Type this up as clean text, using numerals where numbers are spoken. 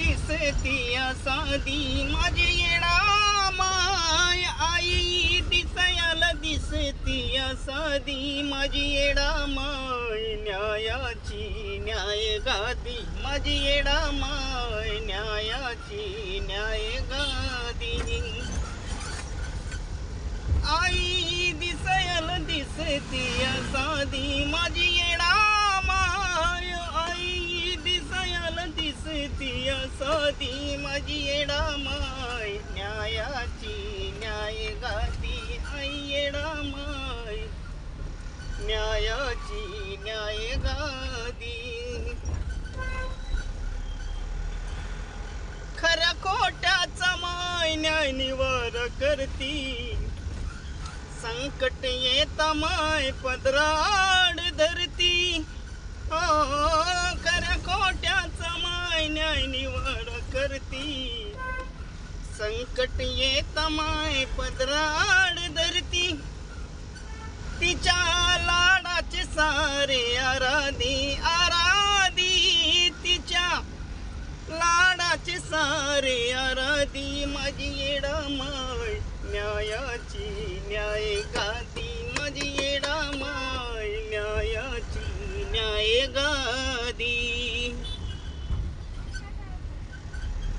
दिसती साधी माझी येडा माय आई दिसयाला दिसती साधी माझी येडा माय न्यायाची न्याय गादी माझी येडा माय न्यायाची न्याय गादी आई दिसयाला दिसती साधी माझी येडा माय आई दिसयाला दिसती साधी माझी येडा माय न्यायाची न्याय गादी आई येडा माय न्यायाची न्याय गादी खऱ्या खोट्याचा माय न्याय निवार करती संकट येता माय पदराड धरती हो खऱ्या खोट्याचा माय न्याय निवाड करती संकट येता माय पदराड धरती तिच्या लाडाचे सारे आराधी आराधी तिच्या लाडाचे सारे आराधी माझी येडा माय न्यायाची न्याय गादी माझी येडा माय न्यायाची न्याय गादी